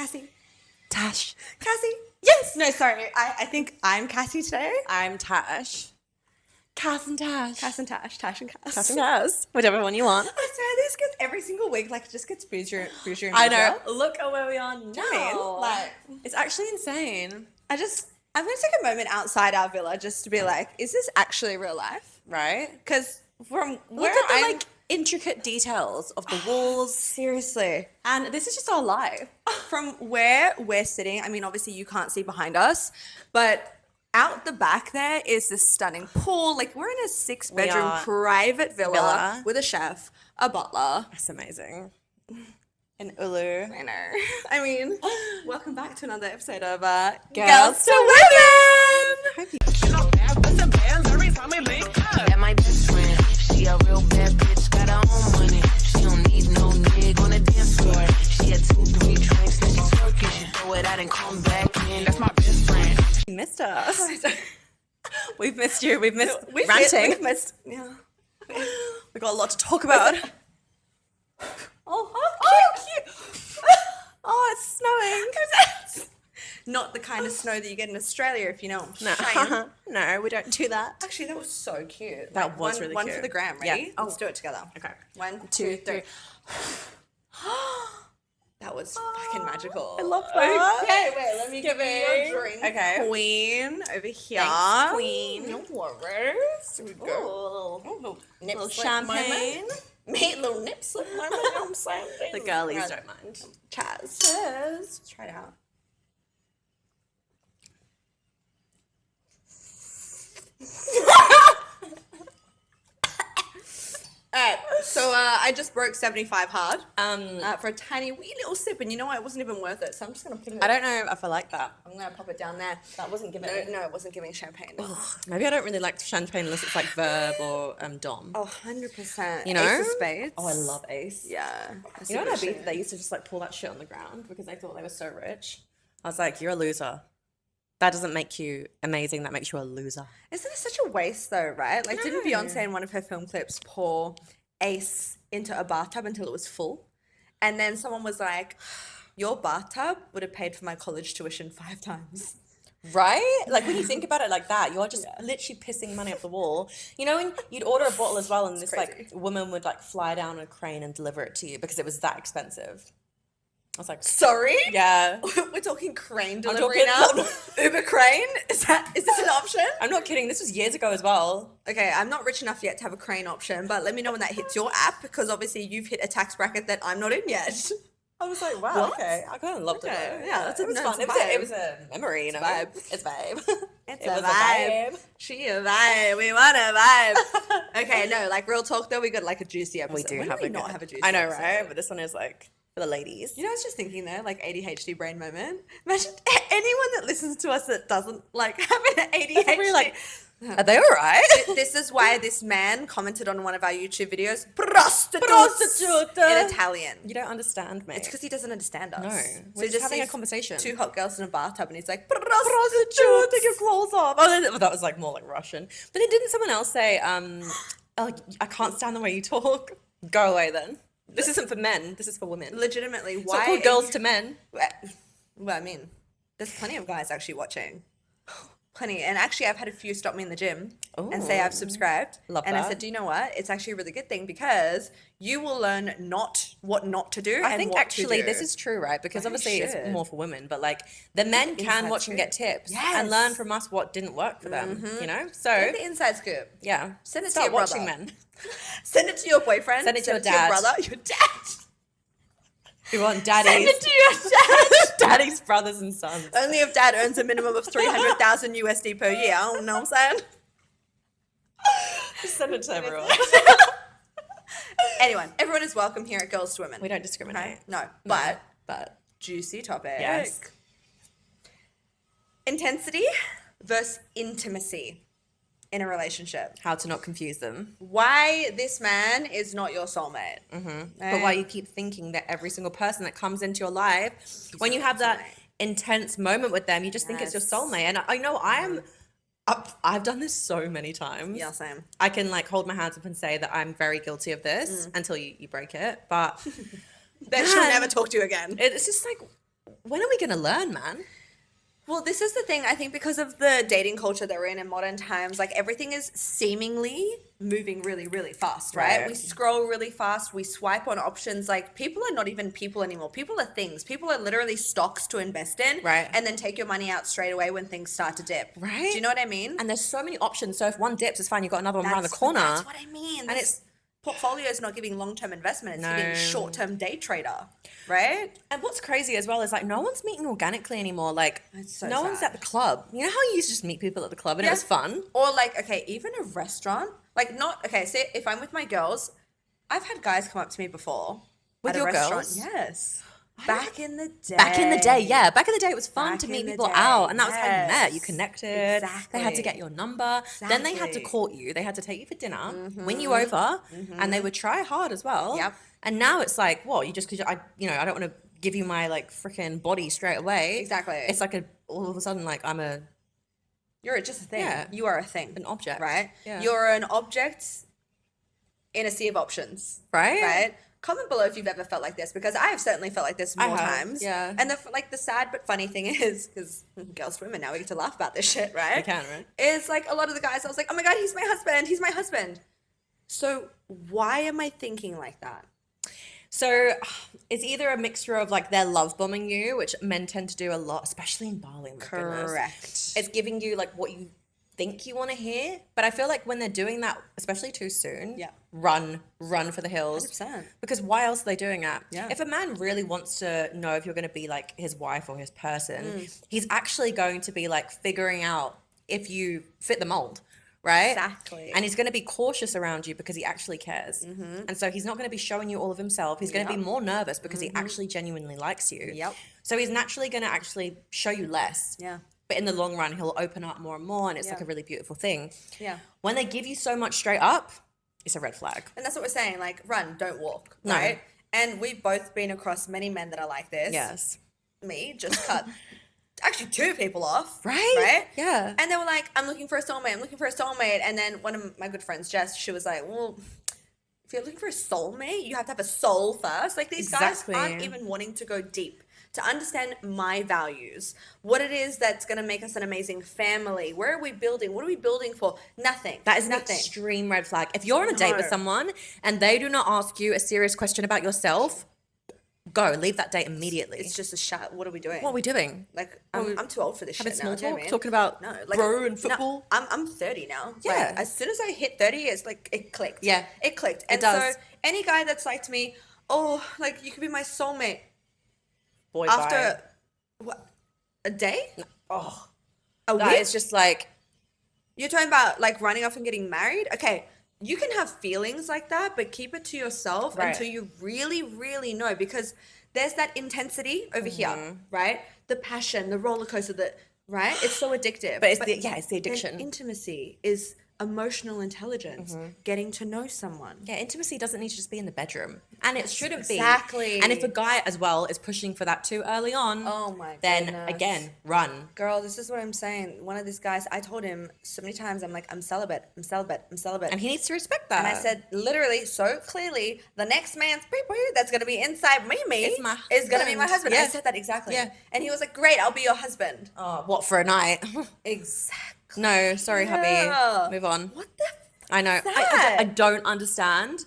Cassie. Tash. Cassie. Yes. No, sorry. I think I'm Cassie today. I'm Tash. Cass and Tash. Cass and Tash. Tash and Cass. Cass and Cass. Whichever one you want. I swear this gets every single week, like, it just gets bougier and bougier. I know. Look at where we are now. I mean, like, it's actually insane. I'm going to take a moment outside our villa just to be like, is this actually real life? Right? Because from Look where at the, I'm... like, intricate details of the walls. Seriously. And this is just our life. From where we're sitting, I mean, obviously you can't see behind us, but out the back there is this stunning pool. Like, we're in a 6-bedroom private villa with a chef, a butler. That's amazing. An Ulu. I know. I mean, welcome back to another episode of Girls2Women. That my best friend. She a real bad bitch, got her own money. She don't need no nigga on the dance floor. She had 2-3 drinks, then she twerking. She throw it out and come back in. That's my best friend. You missed us. We've missed you. We've missed ranting. We've missed, yeah. We've got a lot to talk about. Oh, Cute. Oh, it's snowing. Not the kind of snow that you get in Australia, if you know. No, no, we don't do that. Actually, that was so cute. That was really one cute. for the gram, ready? Yeah. Let's do it together. Okay. 1, 2, 3. That was fucking magical. I love that. Okay, wait, let me give you Giving. your drink. Okay. Queen over here. Thanks, Queen. No worries. Here we go. Oh, Nip little slip champagne. Mate, little nip slip moment. You know what I'm saying? The girlies don't mind. Chaz. Cheers. Let's try it out. Alright, so I just broke 75 hard for a tiny wee little sip, and you know what? It wasn't even worth it, so I'm just gonna put it. I don't know if I like that. I'm gonna pop it down there. That wasn't giving. No, it wasn't giving champagne. Maybe I don't really like champagne unless it's like Verb or Dom. Oh, 100%. You know? Ace of Spades. Oh, I love Ace. Yeah. You know what I beat? They used to just like pull that shit on the ground because they thought they were so rich. I was like, you're a loser. That doesn't make you amazing. That makes you a loser. Isn't it such a waste though, right? Like, didn't Beyonce in one of her film clips pour Ace into a bathtub until it was full? And then someone was like, your bathtub would have paid for my college tuition 5 times. Right? Like when you think about it like that, you're just literally pissing money up the wall. You know, when you'd order a bottle as well and this like woman would like fly down a crane and deliver it to you because it was that expensive. I was like, sorry? Yeah. We're talking crane delivery now? Uber crane? Is this an option? I'm not kidding. This was years ago as well. Okay, I'm not rich enough yet to have a crane option, but let me know when that hits your app because obviously you've hit a tax bracket that I'm not in yet. I was like, wow, What? okay. I kind of loved it. Though. Yeah, that's it was fun. It's a It was a memory, you know. vibe. It's vibe. It's a vibe. She a vibe. We want a vibe. Okay, no, like real talk though, we got like a juicy episode. We do When have we a not good- have a juicy I know, episode? right? But this one is like for the ladies. You know, I was just thinking there, like ADHD brain moment. Imagine anyone that listens to us that doesn't like have an ADHD. Probably like, are they all right? This is why this man commented on one of our YouTube videos, prostitutes in Italian. You don't understand me. It's because he doesn't understand us. No, So we're he just having a sees conversation. 2 hot girls in a bathtub and he's like, prostitute, take your clothes off. Oh, that was like more like Russian. But then didn't someone else say, oh, I can't stand the way you talk. Go away then. This isn't for men. This is for women. legitimately, It's why not called Girls to Men. Well, I mean, there's plenty of guys actually watching. Plenty. And actually, I've had a few stop me in the gym and say I've subscribed. Love and I that. said, do you know what? It's actually a really good thing because you will learn what not to do. I think what actually to do. this is true, right? Because No obviously shit. it's more for women, but like the men can inside watch and scoop. get tips Yes. and learn from us what didn't work for them, you know? So, Get the inside scoop. yeah. Send it to Start your watching brother. men. Send it to your boyfriend. Send it to your your dad. brother. Your dad. We want daddies. Send it to your dad. Daddies, brothers and sons. Only if dad earns a minimum of 300,000 USD per year. I don't know what I'm saying. Just send it to everyone. Anyway, everyone is welcome here at Girls to Women. We don't discriminate. Okay? No, But but juicy topic. Yes. Intensity versus intimacy in a relationship. how to not confuse them. Why this man is not your soulmate. But why you keep thinking that every single person that comes into your life, when you have that intense moment with them, you just think it's your Yes. soulmate. And I know I've done this so many times. Yeah, same. I can like hold my hands up and say that I'm very guilty of this until you break it. But Then she'll never talk to you again. it's just like, when are we going to learn, man? Well, this is the thing. I think because of the dating culture that we're in modern times, like everything is seemingly moving really, really fast, right? Right. We scroll really fast. We swipe on options. Like people are not even people anymore. People are things. People are literally stocks to invest in, Right. and then take your money out straight away when things start to dip. Right. Do you know what I mean? And there's so many options. So if one dips, it's fine. You've got another one around the That's- corner. That's what I mean. And This portfolio is not giving long-term investment. It's No. giving short-term day trader, right? And what's crazy as well is like no one's meeting organically anymore. Like It's so no one's sad. at the club. You know how you used to just meet people at the club and it was fun? Or like, okay, even a restaurant. Like not, okay, say if I'm with my girls, I've had guys come up to me before. With at a your restaurant. girls? Yes. Back in the day. Back in the day, yeah. Back in the day, it was fun Back to in meet the people day, out, and that was how you met. You yes. connected. They had to Exactly. get your number. Then they had to Exactly. court you. They had to take you for dinner, win you over, and they would try hard as well. Yep. And now it's like, what? You just because I don't want to give you my like freaking body straight away. Exactly. It's like all of a sudden like I'm You're just a thing. Yeah. You are a thing. an object, Right? Yeah. You're an object in a sea of options. Right? Right? Comment below if you've ever felt like this, because I have certainly felt like this I more have, times. yeah. And the sad but funny thing is, because girls to women now, we get to laugh about this shit, right? We can, right? Is like a lot of the guys, I was like, oh my God, he's my husband. He's my husband. So why am I thinking like that? So it's either a mixture of like they're love bombing you, which men tend to do a lot, especially in Bali. My goodness. Correct. It's giving you like what you think you want to hear. But I feel like when they're doing that, especially too soon, Yeah. run for the hills. 100%. Because why else are they doing that? Yeah. If a man really wants to know if you're going to be like his wife or his person, he's actually going to be like figuring out if you fit the mold. Right? Exactly. And he's going to be cautious around you because he actually cares. And so he's not going to be showing you all of himself. He's going to be more nervous because he actually genuinely likes you. Yep. So he's naturally going to actually show you less. Yeah. But in the long run, he'll open up more and more, and it's like Yeah. a really beautiful thing. Yeah. When they give you so much straight up, it's a red flag. And that's what we're saying, like, run, don't walk, No. right? And we've both been across many men that are like this. Yes. Me just cut actually 2 people off. Right? Right? Yeah. And they were like, I'm looking for a soulmate. I'm looking for a soulmate. And then one of my good friends, Jess, she was like, well, if you're looking for a soulmate, you have to have a soul first. Like these Exactly. guys aren't even wanting to go deep to understand my values, what it is that's going to make us an amazing family. Where are we building? What are we building for? Nothing. That is an nothing. extreme red flag. If you're on a date with No. someone and they do not ask you a serious question about yourself, go. Leave that date immediately. It's just a shut. What are we doing? What are we doing? Like, I'm too old for this Having shit small now. Do you know talk? what I mean? Talking about No, like, bro and no, football? I'm 30 now. Yeah. Like, as soon as I hit 30, it's like it clicked. Yeah. It clicked. And does. so any guy that's like to me, oh, like you could be my soulmate Boy, after bye. what, a day? Oh, A that week? is just like, You're talking about like running off and getting married? Okay. You can have feelings like that, but keep it to yourself Right. until you really, really know, because there's that intensity over Mm-hmm. here, right? The passion, the roller coaster, right? It's so addictive. but it's the addiction. And intimacy is emotional intelligence, getting to know someone. Yeah, intimacy doesn't need to just be in the bedroom. And it shouldn't be. Exactly. And if a guy as well is pushing for that too early on, Oh my then goodness. again, run. Girl, this is what I'm saying. One of these guys, I told him so many times, I'm like, I'm celibate, I'm celibate, I'm celibate. And he needs to respect that. And I said, literally, so clearly, the next man's people that's going to be inside me It's my is going to be my husband. husband. I Yeah. said that exactly. Yeah. And he was like, great, I'll be your husband. Oh, what for a night? Exactly. No, sorry, Yeah. hubby. Move on. What the? I know. that? I don't understand.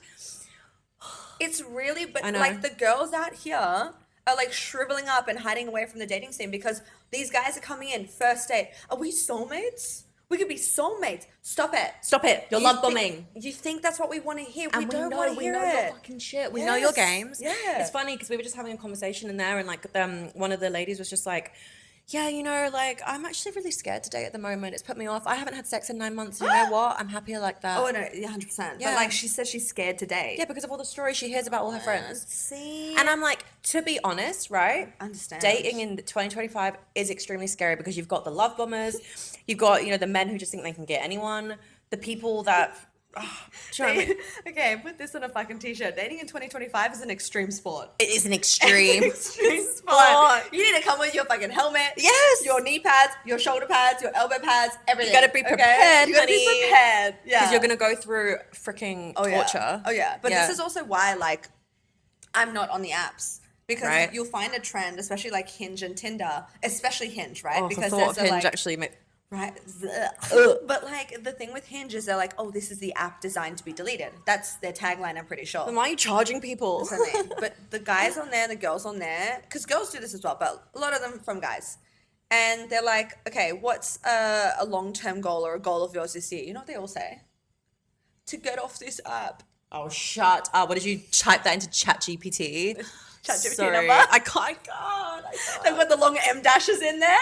It's really, but I know. like the girls out here are like shriveling up and hiding away from the dating scene because these guys are coming in first date. Are we soulmates? We could be soulmates. Stop it. Stop it. You're You love think- bombing. You think that's what we want to hear? We And don't know, want to we hear know it. your fucking shit. We know your Yes. games. Yeah. It's funny because we were just having a conversation in there, and like one of the ladies was just like, yeah, you know, like I'm actually really scared to date at the moment. It's put me off. I haven't had sex in 9 months. You know what? I'm happier like that. Oh no, 100%. Yeah. But like she says, she's scared to date. Yeah, because of all the stories she hears about all her friends. See, And I'm like, to be honest, right? Understand. Dating in 2025 is extremely scary because you've got the love bombers, you've got, you know, the men who just think they can get anyone, the people that. Do you know what I mean? Okay, put this on a fucking t-shirt. Dating in 2025 is an extreme sport. It is an extreme. Extreme sport. sport. You need to come with your fucking helmet. Yes. Your knee pads, your shoulder pads, your elbow pads, everything. You gotta be prepared, You gotta be honey. prepared. Yeah. Because you're going to go through freaking torture. Oh yeah. But Yeah. this is also why, like, I'm not on the apps. Because right? you'll find a trend, especially like Hinge and Tinder, especially Hinge, right? Oh, because the thought of there's a, Hinge like, actually right? But like the thing with Hinge is they're like, oh, this is the app designed to be deleted. That's their tagline, I'm pretty sure. Then why are you charging people? That's what I mean. But the guys on there, the girls on there, because girls do this as well, but a lot of them from guys. And they're like, okay, what's a long-term goal or a goal of yours this year? You know what they all say? To get off this app. Oh, shut up. What did you type that into ChatGPT? ChatGPT Sorry. number. I can't. God, I They've can't. got the long M dashes in there.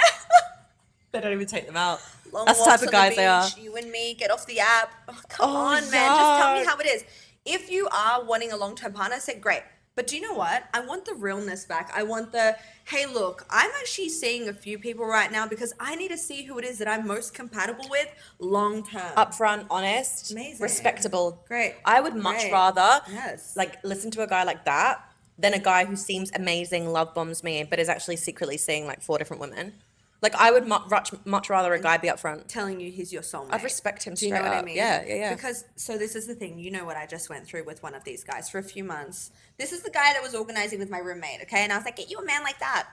They don't even take them out. Long That's the walks type of on guys they are. beach, you and me, get off the app. Oh, come Oh, on, man. Just tell me yuck. how it is. If you are wanting a long-term partner, say great. But do you know what? I want the realness back. I want the, hey, look, I'm actually seeing a few people right now because I need to see who it is that I'm most compatible with long-term. Upfront, honest, Amazing. respectable. Great. I would much Great. rather Yes. like listen to a guy like that than a guy who seems amazing, love bombs me, but is actually secretly seeing like 4 different women. Like I would much rather a guy be upfront. telling you he's your soulmate. I'd respect him Do you know straight what I up. mean? Yeah. Because, so this is the thing, you know what I just went through with one of these guys for a few months. This is the guy that was organizing with my roommate, okay? And I was like, get you a man like that.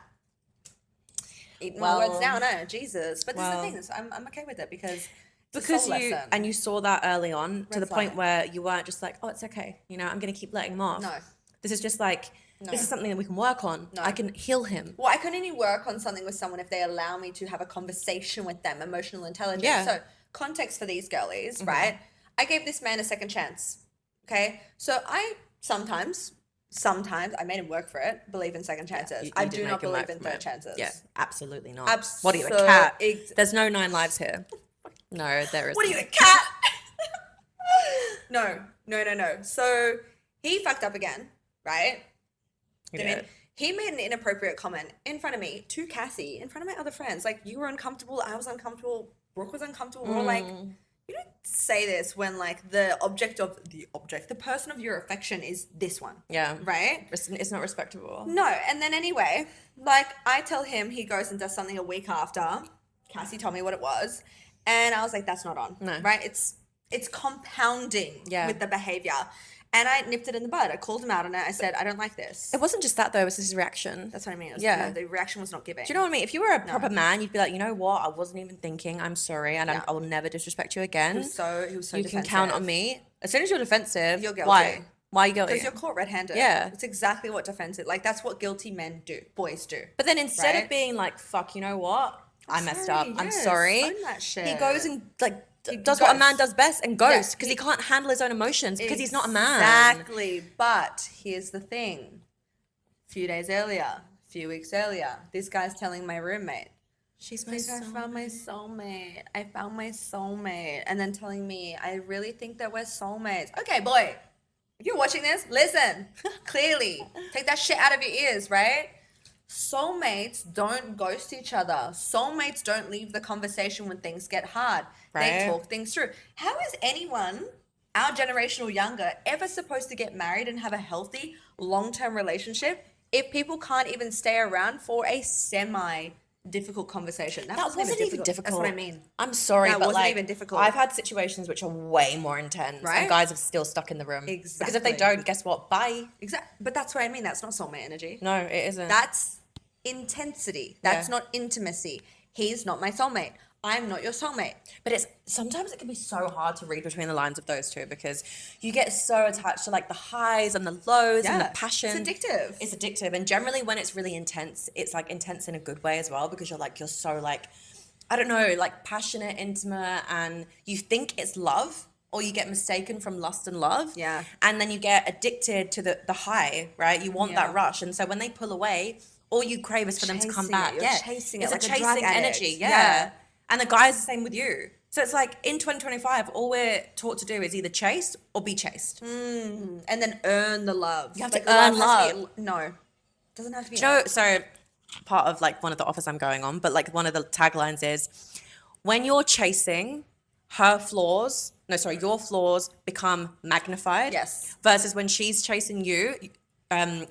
Eat my Well, words down, no, Jesus. But this well. is the thing, I'm okay with it because it's a Because soul you lesson. and you saw that early on to Red the point flag. where you weren't just like, oh, it's okay, you know, I'm gonna keep letting him off. No. This is just like this is something that we can work on. No. I can heal him. Well, I can only work on something with someone if they allow me to have a conversation with them, emotional intelligence. Yeah. So, context for these girlies, right? I gave this man a second chance. Okay? So, I sometimes, I made him work for it, believe in second chances. You I did do make not him believe work in for third it. chances. Yeah, absolutely not. What are you, a cat? There's no 9 lives here. No, there isn't. What are you, a cat? No. So, he fucked up again, right? Yeah. He made an inappropriate comment in front of me to Cassie, in front of my other friends. Like, you were uncomfortable, I was uncomfortable, Brooke was uncomfortable. We're all like, you don't say this when like the person of your affection is this one. Yeah. Right? It's not respectable. No. And then anyway, like I tell him, he goes and does something a week after. Cassie told me what it was. And I was like, that's not on. No. Right? It's compounding with the behavior. And I nipped it in the bud. I called him out on it. I said, I don't like this. It wasn't just that though, it was his reaction. That's what I mean. It was, Yeah. no, the reaction was not giving. Do you know what I mean? If you were a proper man, you'd be like, you know what? I wasn't even thinking. I'm sorry, and I will never disrespect you again. He was so you defensive. can count on me. As soon as you're defensive, You're guilty. why? Why are you guilty? Because you're caught red-handed. Yeah. It's exactly what defensive, like that's what guilty men do, boys do. But then instead Right? of being like, fuck, you know what? I messed sorry, up. I'm yes, sorry. own that shit. He goes and like does what a man does best and Yeah, goes because he can't handle his own emotions because he's not a man. Exactly. But here's the thing. A few days earlier, a few weeks earlier, this guy's telling my roommate, She's I found my soulmate. I found my soulmate. And then telling me, I really think that we're soulmates. Okay, boy, if you're watching this, listen. Clearly. Take that shit out of your ears, right? Soulmates don't ghost each other. Soulmates don't leave the conversation when things get hard. They Right. talk things through. How is anyone, our generation or younger, ever supposed to get married and have a healthy, long-term relationship if people can't even stay around for a semi-difficult conversation? That wasn't even difficult. That's what I mean. I'm sorry, That but wasn't like, even difficult. I've had situations which are way more intense, Right? and guys have still stuck in the room. Because if they Exactly. don't, guess what? Bye. Exactly. But that's what I mean. That's not soulmate energy. No, it isn't. That's intensity. That's Yeah. not intimacy. He's not my soulmate. I'm not your soulmate. But it's sometimes it can be so hard to read between the lines of those two because you get so attached to like the highs and the lows and the passion. It's addictive. It's addictive, and generally when it's really intense, it's like intense in a good way as well because you're so like, I don't know, like passionate, intimate, and you think it's love. Or you get mistaken from lust and love. Yeah. And then you get addicted to the high, right? You want Yeah. that rush. And so when they pull away, all you crave is for them to come Chasing it. back. You're Yeah. chasing it's it like a a chasing drug addict. energy. Yeah. Yeah. And the guy's the same with you. So it's like in 2025, all we're taught to do is either chase or be chased. And then earn the love. You have to earn love. No. Doesn't have to be. Do you know, so part of like one of the offers I'm going on, but like one of the taglines is when you're chasing your flaws become magnified. Yes. Versus when she's chasing you,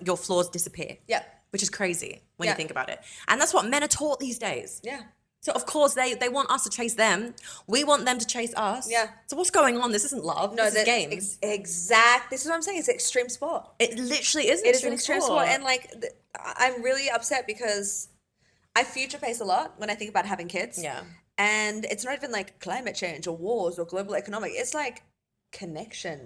your flaws disappear. Yeah. Which is crazy when Yeah. you think about it. And that's what men are taught these days. Yeah. So of course they want us to chase them. We want them to chase us. Yeah. So what's going on? This isn't love. No, this is games. This is what I'm saying. It's extreme sport. It literally is. It is an extreme sport, and like I'm really upset because I future pace a lot when I think about having kids. Yeah. And it's not even like climate change or wars or global economic. It's like connection.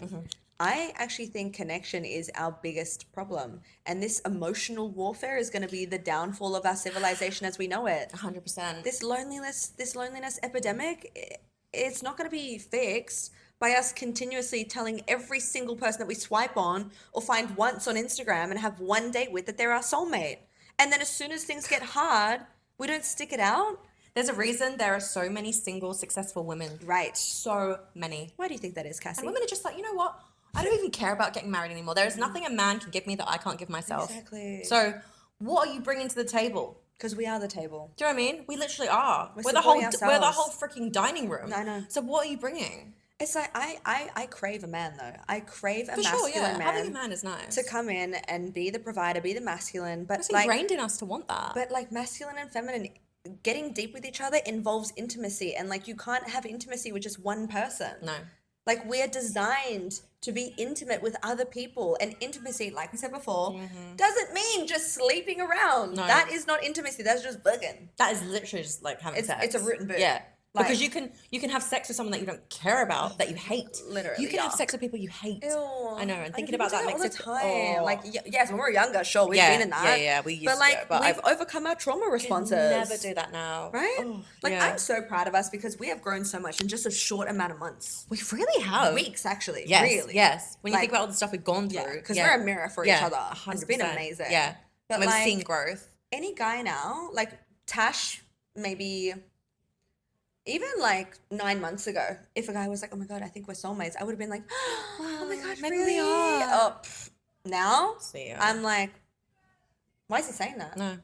I actually think connection is our biggest problem. And this emotional warfare is going to be the downfall of our civilization as we know it. 100%. This loneliness epidemic, it's not going to be fixed by us continuously telling every single person that we swipe on or find once on Instagram and have one date with that they're our soulmate. And then as soon as things get hard, we don't stick it out. There's a reason there are so many single, successful women. Right. So many. Why do you think that is, Cassie? And women are just like, you know what? I don't even care about getting married anymore. There is nothing a man can give me that I can't give myself. Exactly. So what are you bringing to the table? Because we are the table. Do you know what I mean? We literally are. We're the supporting whole ourselves. freaking dining room. I know. So what are you bringing? It's like I crave a man though. I crave a For sure, masculine yeah. Having a man man is nice. to come in and be the provider, be the masculine. But It's like, ingrained in us to want that. but like masculine and feminine, getting deep with each other involves intimacy, and like you can't have intimacy with just one person. No. Like we're designed to be intimate with other people, and intimacy, like we said before, doesn't mean just sleeping around. No. That is not intimacy. That's just bugging. That is literally just like having sex. It's a root and boot. Yeah. Like- because you can have sex with someone that you don't care about, that you hate. Literally, You can have yeah. sex with people you hate. Ew. I know, and thinking people about that do makes all it the time. oh. Like yes, when we were younger, sure, we've Yeah, been in that. yeah, we used but like to, but we've overcome our trauma responses. Never do that now. Right? Oh, like yeah. I'm so proud of us because we have grown so much in just a short amount of months. We really have. Weeks actually. Yes, Really. yes. When you Like- think about all the stuff we've gone through. Yeah. Because we're a mirror for each other. 100%. It's been amazing. Yeah. But We've like seen growth. any guy now, like Tash, maybe even like 9 months ago, if a guy was like, "Oh my god, I think we're soulmates," I would have been like, "Oh my god, maybe really?" we are. Oh, now See ya. I'm like, why is he saying that? No.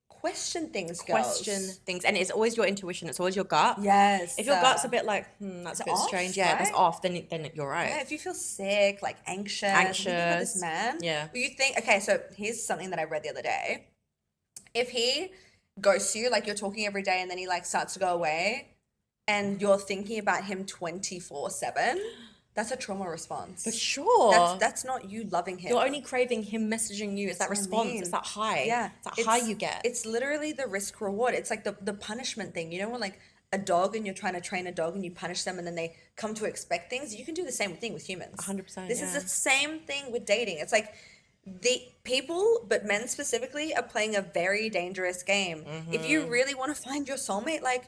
Question things, girls. Question things. And it's always your intuition. It's always your gut. Yes. If your gut's a bit like, that's a bit off, strange. Yeah, if it's right? off, then you're right. Yeah, if you feel sick, like anxious, and you think about this Anxious, man. yeah. Well, you think, okay, so here's something that I read the other day. If he ghosts you, like you're talking every day and then he like starts to go away and you're thinking about him 24/7, that's a trauma response. For sure. That's not you loving him. You're only craving him messaging you. It's that That's what I response. mean. It's that high. Yeah. It's that high you get. It's literally the risk reward. It's like the punishment thing. You know when like a dog and you're trying to train a dog and you punish them and then they come to expect things? You can do the same thing with humans. 100%, This is yeah. the same thing with dating. It's like the people, but men specifically, are playing a very dangerous game. If you really want to find your soulmate, like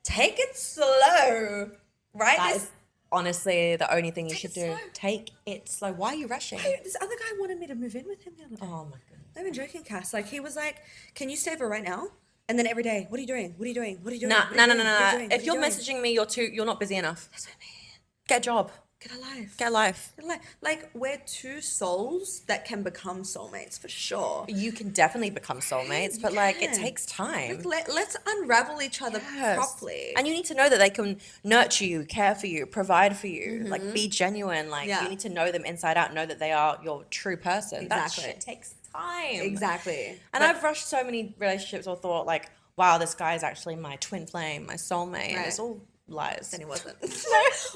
take it slow, right? That This- is honestly the only thing you Take should it do. slow. Take it slow. Why are you rushing? This other guy wanted me to move in with him the other day. Oh my goodness. I'm even joking, Cass. Like he was like, "Can you stay over right now?" And then every day, "What are you doing? What are you doing? What are you doing?" Nah, What are no, you no, doing? no, What are you no. doing? If What you're are you doing?" messaging me, you're not busy enough. That's what I mean. Get a job. Get a life. Get a life. Get a life. Like we're two souls that can become soulmates for sure. You can definitely become soulmates, but like it can. takes time. Like, let's unravel each other Yes. properly. And you need to know that they can nurture you, care for you, provide for you, like be genuine. Like Yeah. you need to know them inside out, know that they are your true person. That Exactly. shit takes time. Exactly. And I've rushed so many relationships or thought like, wow, this guy is actually my twin flame, my soulmate. And Right. it's all lies. And he wasn't.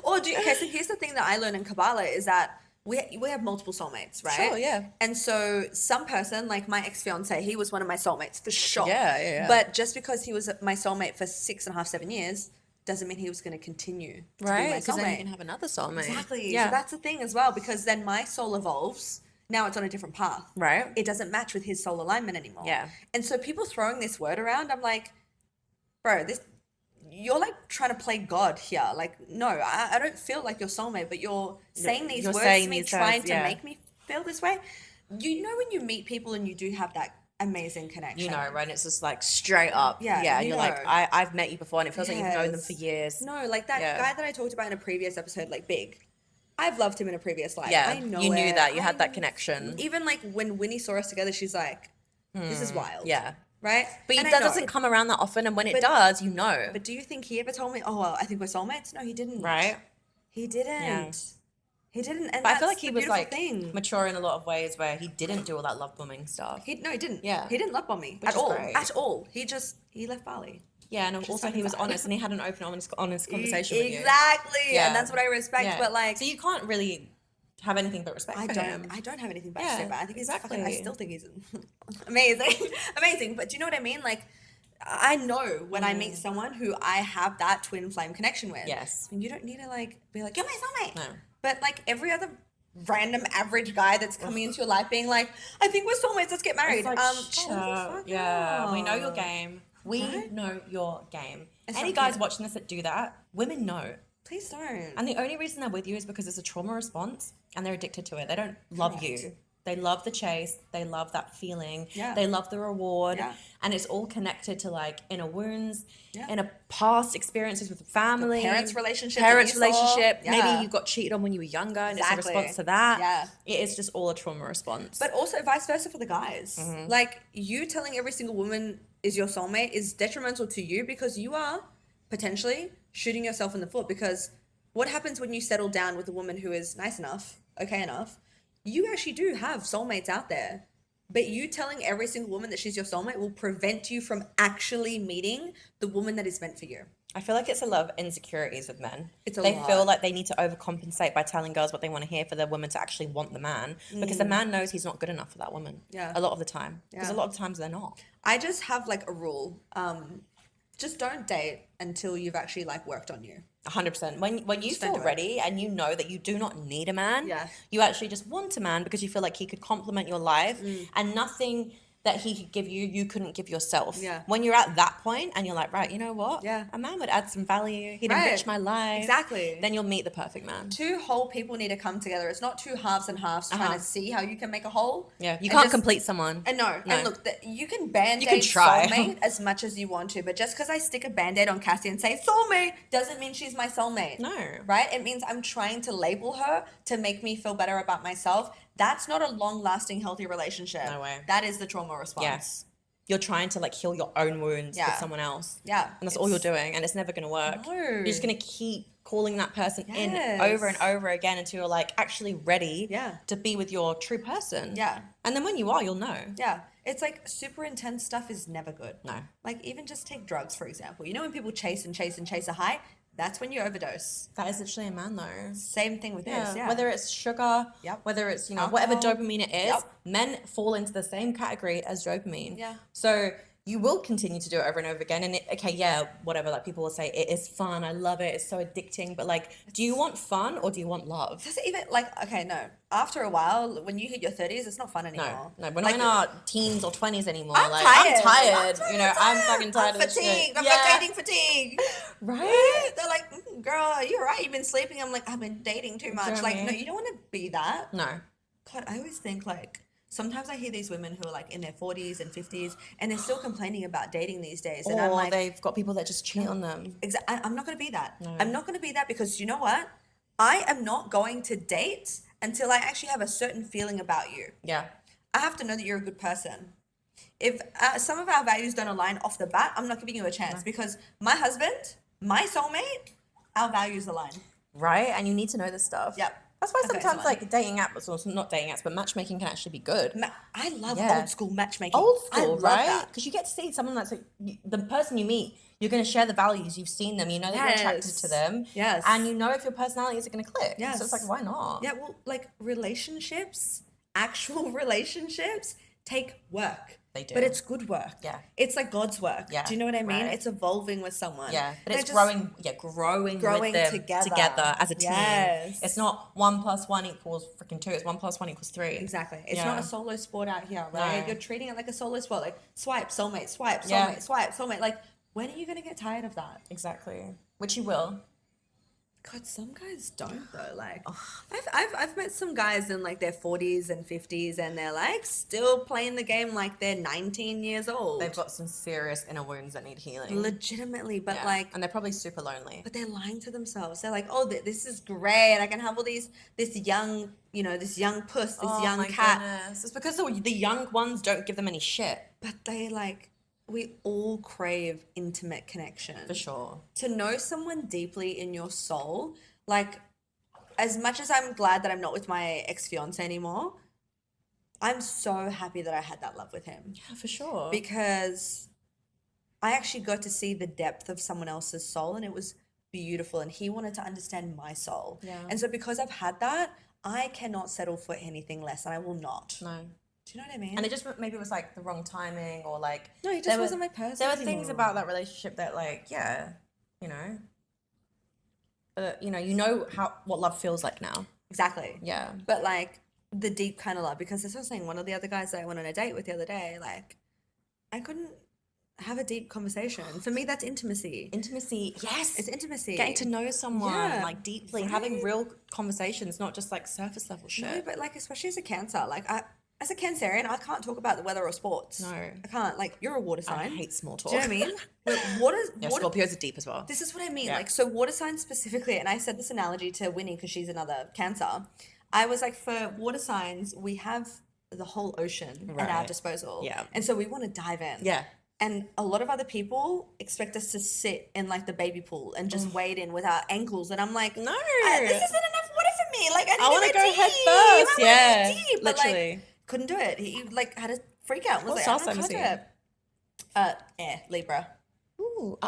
Or okay, so here's the thing that I learned in Kabbalah is that we have multiple soulmates, right? Sure, yeah. And so some person, like my ex-fiance, he was one of my soulmates for sure. Yeah. But just because he was my soulmate for 6.5, 7 years, doesn't mean he was going to continue to be my Right? Because then you soulmate. can have another soulmate. Exactly. Yeah. So that's the thing as well, because then my soul evolves. Now it's on a different path. Right. It doesn't match with his soul alignment anymore. Yeah. And so people throwing this word around, I'm like, bro, you're like trying to play God here. Like, no, I don't feel like your soulmate, but you're saying these you're words saying to me, these trying words, to yeah. make me feel this way. You know when you meet people and you do have that amazing connection. You know, right? And it's just like straight up. Yeah, Yeah. And you you're like, know. I've met you before and it feels like you've known them Yes. for years. No, like that Yeah. guy that I talked about in a previous episode, like Big. I've loved him in a previous life. Yeah. I know you knew it. that. You had that connection. Even like when Winnie saw us together, she's like, this is wild. Yeah. Right? But And I that know. doesn't come around that often. And when it But- does, you know. But do you think he ever told me, oh, well, I think we're soulmates? No, he didn't. Right? He didn't. Yeah. He didn't. And But I feel that's like he the was beautiful like thing. mature in a lot of ways where he didn't do all that love bombing stuff. No, he didn't. Yeah. He didn't love bomb me Which at is all. great. At all. He left Bali. Yeah, and also he was honest and he had an open, honest conversation with you. Exactly. Yeah. And that's what I respect. Yeah. But like, so you can't really have anything but respect for him. I don't have anything bad Yeah, to say about it. I think exactly. I still think he's amazing. Amazing. But do you know what I mean? Like, I know when I meet someone who I have that twin flame connection with. Yes. And you don't need to like be like, you're my soulmate. No. But like every other random average guy that's coming into your life being like, I think we're soulmates, let's get married. It's like, shut the fuck yeah, up. we know your game. We Right? know your game. It's Any not guys cute. watching this that do that, women know. Please don't. And the only reason they're with you is because it's a trauma response and they're addicted to it. They don't love you. They love the chase. They love that feeling. Yeah. They love the reward. Yeah. And it's all connected to like inner wounds, Yeah. inner past experiences with family. Parents' relationship. Parents' that you saw. relationship. Yeah. Maybe you got cheated on when you were younger and it's a response to that. Yeah. It is just all a trauma response. But also vice versa for the guys. Like, you telling every single woman is your soulmate is detrimental to you because you are potentially shooting yourself in the foot. Because what happens when you settle down with a woman who is nice enough, okay enough? You actually do have soulmates out there. But you telling every single woman that she's your soulmate will prevent you from actually meeting the woman that is meant for you. I feel like it's a lot of insecurities with men. It's a they lot. feel like they need to overcompensate by telling girls what they want to hear for the woman to actually want the man because the man knows he's not good enough for that woman. Yeah. A lot of the time. Because Yeah. a lot of times they're not. I just have like a rule. Just don't date until you've actually like worked on you. 100%. When you Just don't feel do it. ready and you know that you do not need a man, Yeah. you actually just want a man because you feel like he could complement your life Mm. and nothing that he could give you, you couldn't give yourself. Yeah. When you're at that point and you're like, right, you know what? Yeah. A man would add some value. He'd Right. enrich my life. Exactly. Then you'll meet the perfect man. Two whole people need to come together. It's not two halves and halves trying to see how you can make a whole. Yeah. You And can't just- complete someone. And no. And look, you can band-aid You can try. soulmate as much as you want to, but just because I stick a band-aid on Cassie and say soulmate doesn't mean she's my soulmate. No. Right? It means I'm trying to label her to make me feel better about myself. That's not a long-lasting, healthy relationship. No way. That is the trauma response. Yes. You're trying to like heal your own wounds with Yeah. someone else. Yeah. And that's all you're doing. And it's never going to work. No. You're just going to keep calling that person in Yes. over and over again until you're like actually ready Yeah. to be with your true person. Yeah. And then when you are, you'll know. Yeah. It's like super intense stuff is never good. No. Like even just take drugs, for example. You know when people chase and chase and chase a high? That's when you overdose. That is literally a man though. Same thing with this. Yeah. Whether it's sugar, Yep. whether it's, whatever Alcohol. dopamine it is, Yep. men fall into the same category as dopamine. Yeah. So you will continue to do it over and over again. And whatever, like people will say it is fun. I love it. It's so addicting. But like, do you want fun or do you want love? Does it even like okay, no. After a while, when you hit your 30s, it's not fun anymore. No, we're not Like, in our teens or 20s anymore. I'm like, tired. I'm tired. I'm I'm fucking tired I'm of this shit. fatigued. I've Yeah. got dating fatigue. Right? They're like, girl, you're right. You've been sleeping. I'm like, I've been dating too much. know what Like, I mean? no, you don't want to be that. No. God, I always think like sometimes I hear these women who are like in their 40s and 50s and they're still complaining about dating these days. And I'm Or like, they've got people that just cheat on them. I'm not going to be that. I'm not going to be that because you know what? I am not going to date until I actually have a certain feeling about you. Yeah. I have to know that you're a good person. If some of our values don't align off the bat, I'm not giving you a chance because my husband, my soulmate, our values align. Right? And you need to know this stuff. Yep. That's why Okay, sometimes so like dating apps, or not dating apps, but matchmaking can actually be good. I love Yeah. old school matchmaking. Old I school, love right? that. Because you get to see someone that's like the person you meet. You're going to share the values. You've seen them. You know that you're attracted Yes. to them. Yes. And you know if your personalities are going to click. Yes. So it's like, why not? Yeah, well, like relationships, actual relationships take work. They do. But it's good work. Yeah. It's like God's work. Yeah, Do you know what I mean? right. It's evolving with someone. Yeah, but They're it's just- growing growing with them together. as a team. Yes. It's not 1 + 1 = freaking 2. It's 1 + 1 = 3. Exactly. It's Yeah. not a solo sport out here, right? No. You're treating it like a solo sport. Like swipe, soulmate, swipe, soulmate, Yeah. swipe, soulmate. Like, when are you going to get tired of that? Exactly. Which you will. God, some guys don't though. Like, I've met some guys in like their 40s and 50s, and they're like still playing the game like they're 19 years old. They've got some serious inner wounds that need healing. Legitimately, but Yeah. like, and they're probably super lonely. but they're lying to themselves. They're like, oh, this is great. I can have all this young, this young puss, this young my cat. goodness. It's because the young ones don't give them any shit. But they like, we all crave intimate connection. For sure. To know someone deeply in your soul, like, as much as I'm glad that I'm not with my ex-fiance anymore, I'm so happy that I had that love with him Yeah, for sure. because I actually got to see the depth of someone else's soul, and it was beautiful. And he wanted to understand my soul. Yeah. And so because I've had that, I cannot settle for anything less, and I will not. No. Do you know what I mean? And it just maybe was like the wrong timing, or like No, he just wasn't my person. There were things anymore. about that relationship that, like, yeah, you know what love feels like now. Exactly. Yeah. But like the deep kind of love, because as I was saying, one of the other guys that I went on a date with the other day, like I couldn't have a deep conversation. For me, that's intimacy. Intimacy, yes. It's intimacy. Getting to know someone like deeply, having right. real conversations, not just like surface level shit. No, but like especially as a Cancer, like as a Cancerian, I can't talk about the weather or sports. No. I can't. Like you're a water sign. I hate small talk. Do you know what I mean? But water. Yeah, Scorpios are deep as well. This is what I mean. Yeah. Like, so water signs specifically, and I said this analogy to Winnie because she's another Cancer. I was like, for water signs, we have the whole ocean at our Right. disposal. Yeah. And so we want to dive in. Yeah. And a lot of other people expect us to sit in like the baby pool and just wade in with our ankles. And I'm like, No. this isn't enough water for me. Like, I want need to to go deep. head I first. wanna Yeah. go deep. But, Literally. like, couldn't do it. He like had a freak out. And was What like, star I sign can't is do it. Air, Libra. Ooh,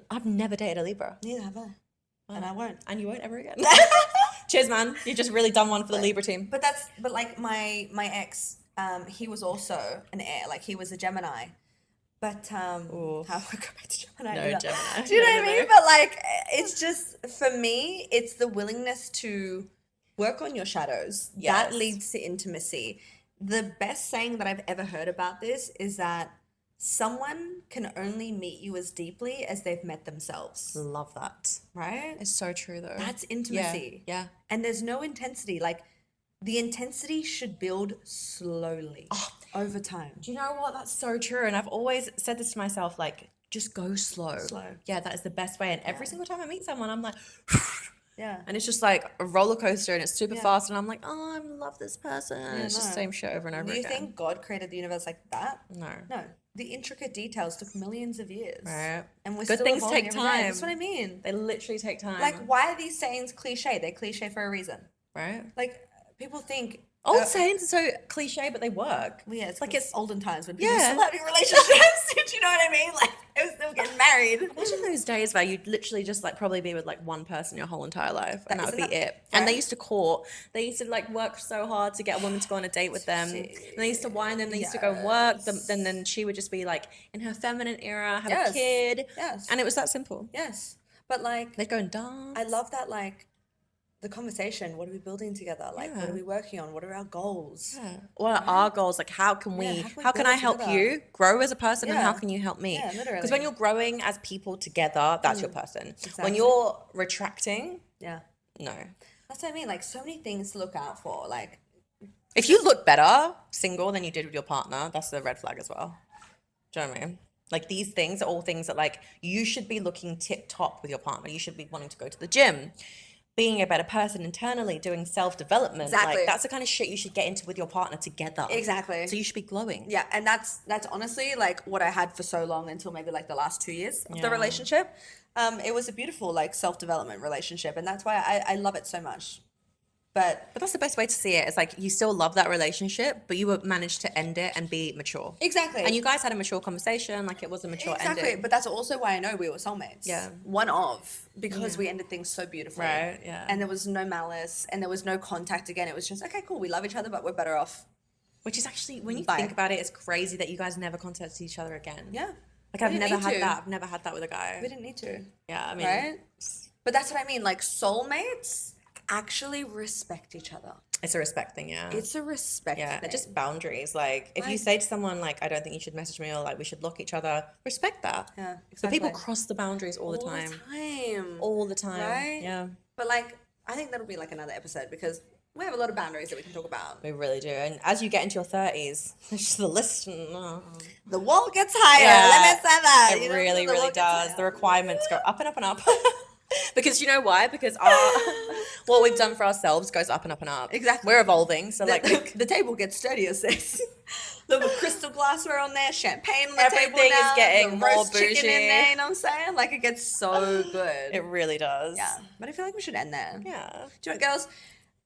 I've never dated a Libra. Neither have I. And I won't. And you won't ever again. Cheers, man. You've just really done one for the Libra team. But like my ex, he was also an air, like he was a Gemini. But how do I go back to Gemini? No, either? Gemini. Do you know No, what I no, mean? no. But like it's just for me, it's the willingness to work on your shadows. Yes. That leads to intimacy. The best saying that I've ever heard about this is that someone can only meet you as deeply as they've met themselves. Love that. Right? It's so true, though. That's intimacy. Yeah. And there's no intensity. Like the intensity should build slowly over time. Do you know what? That's so true. And I've always said this to myself, like, just go slow. Slow. Yeah, that is the best way. And every single time I meet someone, I'm like, Yeah. and it's just like a roller coaster and it's super fast. And I'm like, oh, I love this person. And it's just no. same shit over and over Do you again. think God created the universe like that? No. No. The intricate details took millions of years. Right. And we're Good still things evolving take every day. time. That's what I mean. They literally take time. Like, why are these sayings cliche? They're cliche for a reason. right? Like, people think Old sayings are so cliche, but they work. well, yeah, it's Like, like it's- olden times when people were Yeah. still having relationships. Do you know what I mean? Like they were still getting married. Imagine those days where you'd literally just like probably be with like one person your whole entire life, and that would be Isn't that it. And they right? used to court. They used to like work so hard to get a woman to go on a date with them. And they used to wine them. They used to go and work. Then she would just be like in her feminine era, have a Yes. kid, Yes. and it was that simple. Yes. But like They'd go and dance. I love that like the conversation. What are we building together? Like what Yeah. are we working on? What are our goals? Yeah. What are our goals? Like, how can we? how can we how can build I it help together? you grow as a person, and how Yeah. can you help me? Yeah, Because literally. when you're growing as people together, that's your person. When Exactly. you're retracting, Yeah. no. That's what I mean. Like so many things to look out for. Like If you look better single than you did with your partner, that's a red flag as well. Do you know what I mean? Like these things are all things that like you should be looking tip top with your partner. You should be wanting to go to the gym, being a better person internally, doing self-development. Exactly. Like that's the kind of shit you should get into with your partner together. Exactly. So you should be glowing. yeah, and that's honestly like what I had for so long until maybe like the last 2 years of the Yeah. relationship. It was a beautiful like self-development relationship, and that's why I love it so much. But But that's the best way to see it. It's like you still love that relationship, but you would manage to end it and be mature. exactly. And you guys had a mature conversation, like it was a mature exactly. ending. But that's also why I know we were soulmates. Yeah. One of because we ended things so beautifully. Right, yeah. And there was no malice, and there was no contact again. It was just okay, cool. We love each other, but we're better off. Which is actually, when you Bye. think about it, it's crazy that you guys never contacted each other again. Yeah. Like We I've didn't never need had to. that. I've never had that with a guy. We didn't need to. Yeah, I mean, Right? But that's what I mean. Like soulmates actually respect each other. it's a respect thing, yeah. It's a respect yeah, thing. just boundaries. Like if you Like- say to someone like, I don't think you should message me, or like we should block each other, respect that. Yeah, But exactly. people cross the boundaries all the All time. the time. All the time. Right? Yeah. But like, I think that'll be like another episode because we have a lot of boundaries that we can talk about. We really do. And as you get into your 30s, it's just the list. The wall gets higher. Yeah, Let me say that. It You know, really, the wall really gets does. higher. The requirements go up and up and up. Because you know why? Because what we've done for ourselves goes up and up and up. Exactly. We're evolving. So like the table gets sturdier, sis. The crystal glassware on there, champagne on the Everything table now, is getting the more roast chicken bougie. in there. You know what I'm saying? Like it gets so good. it really does. Yeah, but I feel like we should end there. Yeah. Do you know what, girls?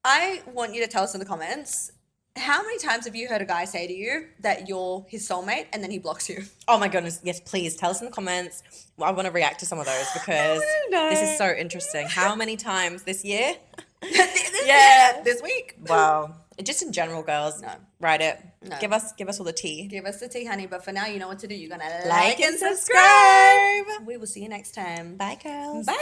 I want you to tell us in the comments How many times have you heard a guy say to you that you're his soulmate and then he blocks you? Oh my goodness, yes, please tell us in the comments. Well, I want to react to some of those because know. this is so interesting. How many times this year? This week. Wow. Just in general, girls. No. Write it. No. Give us all the tea. Give us the tea, honey. But for now, you know what to do. You're gonna Like and subscribe. We will see you next time. Bye, girls. Bye.